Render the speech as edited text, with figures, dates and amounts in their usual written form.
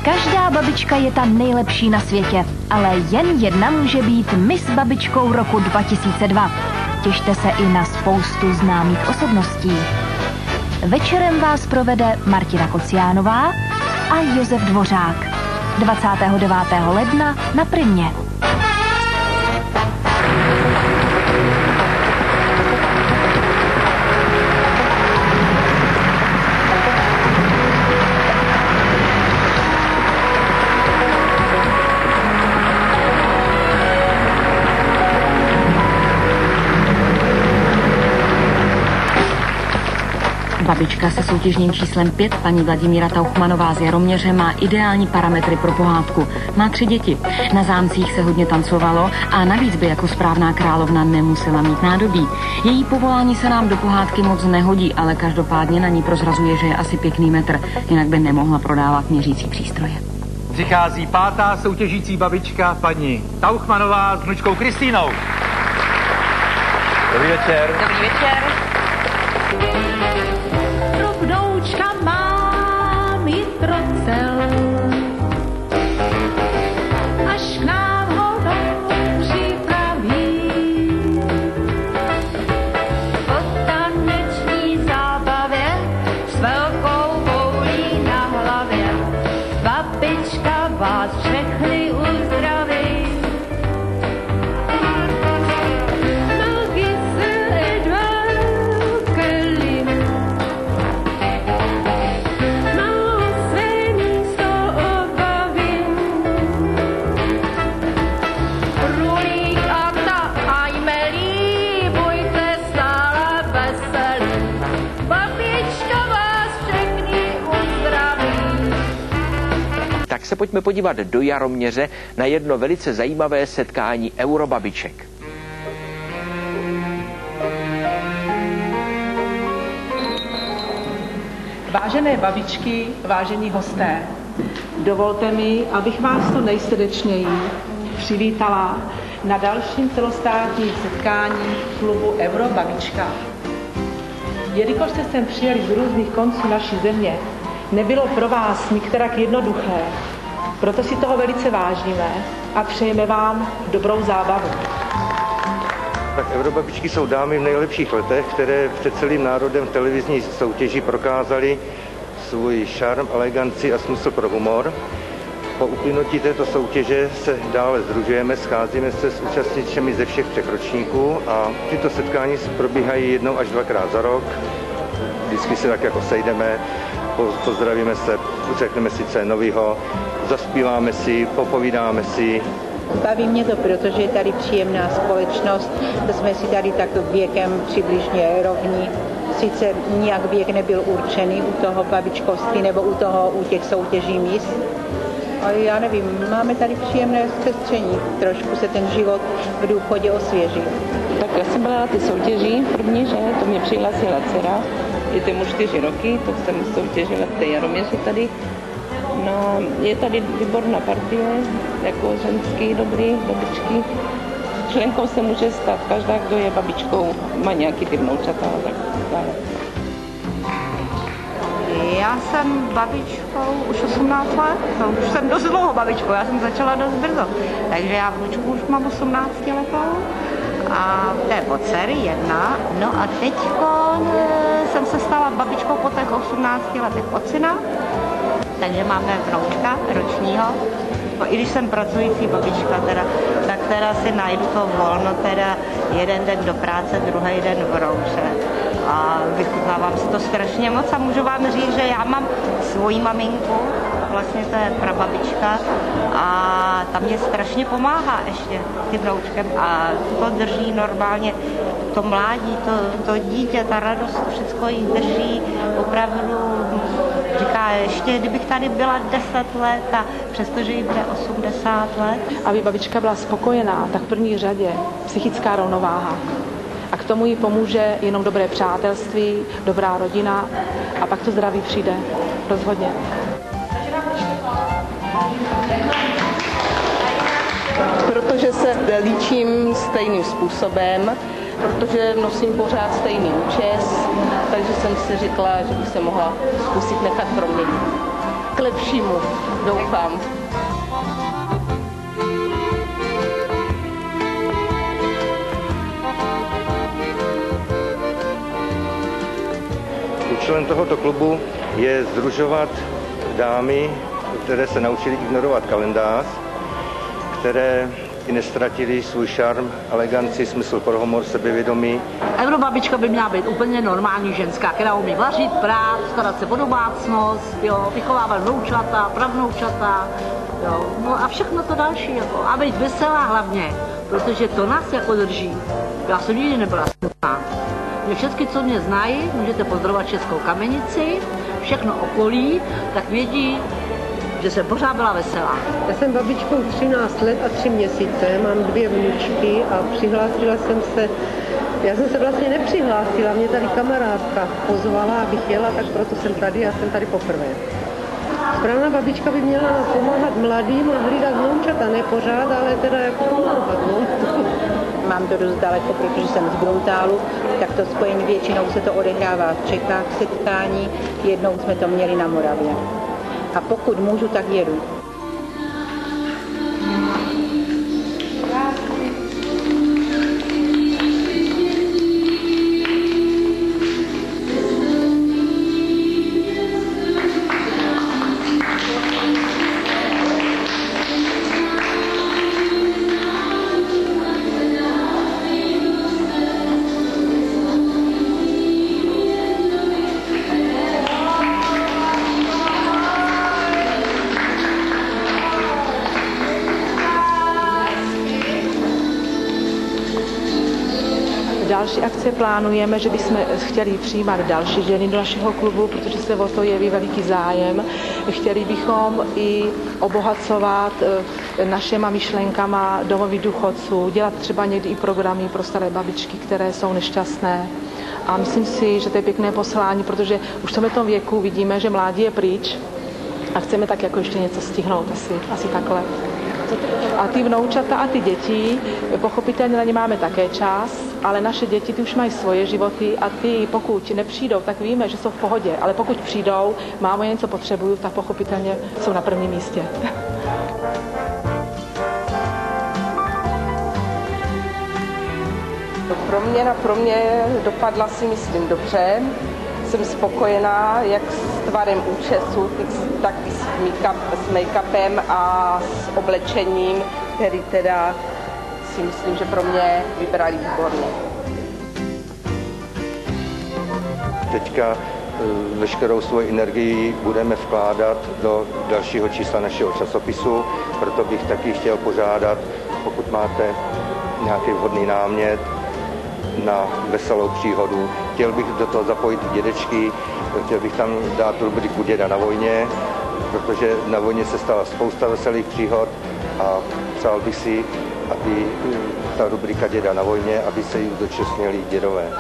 Každá babička je ta nejlepší na světě, ale jen jedna může být Miss babičkou roku 2002. Těšte se i na spoustu známých osobností. Večerem vás provede Martina Kociánová a Josef Dvořák. 29. ledna na Primě. Babička se soutěžním číslem 5, paní Vladimíra Tauchmanová z Jaroměře, má ideální parametry pro pohádku. Má 3 děti. Na zámcích se hodně tancovalo a navíc by jako správná královna nemusela mít nádobí. Její povolání se nám do pohádky moc nehodí, ale každopádně na ní prozrazuje, že je asi pěkný metr, jinak by nemohla prodávat měřící přístroje. Přichází 5. soutěžící babička, paní Tauchmanová s vnučkou Kristýnou. Dobrý večer. Dobrý večer. Vnoučka mám i trocel, až k nám hodou připraví. Po taneční zábavě s velkou koulí na hlavě babička vás všechny uzdraví. Tak se pojďme podívat do Jaroměře na jedno velice zajímavé setkání eurobabiček. Vážené babičky, vážení hosté, dovolte mi, abych vás to nejsrdečněji přivítala na dalším celostátním setkání klubu Eurobabička. Jelikož jste sem přijeli z různých konců naší země, nebylo pro vás nikterak jednoduché, proto si toho velice vážíme a přejeme vám dobrou zábavu. Tak eurobabičky jsou dámy v nejlepších letech, které před celým národem v televizní soutěži prokázaly svůj šarm, eleganci a smysl pro humor. Po uplynutí této soutěže se dále sdružujeme, scházíme se s účastničemi ze všech 3 ročníků a tyto setkání probíhají 1 až 2krát za rok. Vždycky se tak jako sejdeme, pozdravíme se, řekneme si, co je novýho, zaspíváme si, popovídáme si. Baví mě to, protože je tady příjemná společnost, to jsme si tady tak věkem přibližně rovní. Sice nijak věk nebyl určený u toho babičkovství nebo u těch soutěží míst, ale já nevím, máme tady příjemné zpestření, trošku se ten život v důchodě osvěží. Tak já jsem byla na ty soutěži první, že to mě přihlásila dcera, je tomu 4 roky, tak jsem soutěžila v té Jaroměři tady. No, je tady výborná partie, jako ženský, dobrý, babičky. Členkou se může stát každá, kdo je babičkou, má nějaký ty vnoučata a tak dále. Já jsem babičkou už 18 let, už jsem dost dlouho babičkou, já jsem začala dost brzo. Takže já vnučku už mám 18 letou a to je od dcery 1. No a teďko jsem se stala babičkou po těch 18 letech od syna. Takže máme vnoučka ročního. I když jsem pracující babička, tak teda si najdu to volno, teda jeden den do práce, druhý den v rouše. A vychutnávám si to strašně moc a můžu vám říct, že já mám svoji maminku, vlastně to je prababička a ta mě strašně pomáhá ještě tím vnoučkem a to drží normálně, to mládí, to dítě, ta radost, všechno jí drží opravdu. Říká, ještě kdybych tady byla 10 let a přestože jí bude 80 let. Aby babička byla spokojená, tak v první řadě psychická rovnováha. A k tomu jí pomůže jenom dobré přátelství, dobrá rodina a pak to zdraví přijde. Rozhodně. Protože se líčím stejným způsobem, protože nosím pořád stejný účes, takže jsem si řekla, že bych se mohla zkusit nechat proměnit. lepšímu, doufám. Účelem tohoto klubu je sdružovat dámy, které se naučily ignorovat kalendář, které i nestratili svůj šarm, eleganci, smysl pro humor, sebevědomí. Eurobabička by měla být úplně normální ženská, která umí vařit, prát, starat se o domácnost, jo, vychovávat vnoučata, pravnoučata, jo, no a všechno to další, jako, a být veselá hlavně, protože to nás jako drží. Já jsem nikdy nebyla smutná. Mě všechny, co mě znají, můžete pozdravovat Českou Kamenici, všechno okolí, tak vědí, že jsem pořád byla veselá. Já jsem babičkou 13 let a 3 měsíce, mám 2 vnučky a přihlásila jsem se, já jsem se vlastně nepřihlásila, mě tady kamarádka pozvala, abych jela, tak proto jsem tady, já jsem tady poprvé. Správná babička by měla pomáhat mladým a hlídat vnoučata, ne pořád, ale teda jako pomáhat, no. Mám to dost daleko, protože jsem z Bruntálu, tak to spojení většinou se to odehrává v Čechách, setkání, jednou jsme to měli na Moravě. A pokud můžu, tak jedu. Další akce plánujeme, že bychom chtěli přijímat další ženy do našeho klubu, protože se o to jeví veliký zájem. Chtěli bychom i obohacovat našima myšlenkama domovy důchodců, dělat třeba někdy i programy pro staré babičky, které jsou nešťastné. A myslím si, že to je pěkné poslání, protože už v tomto věku vidíme, že mládí je pryč a chceme tak jako ještě něco stihnout, asi takhle. A ty vnoučata a ty děti, pochopitelně na ně máme také čas, ale naše děti ty už mají svoje životy a ty, pokud nepřijdou, tak víme, že jsou v pohodě, ale pokud přijdou, mámo, něco potřebuju, tak pochopitelně jsou na prvním místě. Pro mě dopadla, si myslím, dobře. Jsem spokojená jak s tvarem účesu, tak i s make-upem a s oblečením, který teda si myslím, že pro mě vybrali výborně. Teďka veškerou svoji energii budeme vkládat do dalšího čísla našeho časopisu, proto bych taky chtěl požádat, pokud máte nějaký vhodný námět na veselou příhodu. Chtěl bych do toho zapojit i dědečky, chtěl bych tam dát rubriku Děda na vojně, protože na vojně se stala spousta veselých příhod a přál bych si, aby ta rubrika Děda na vojně, aby se jí dočasnili dědové.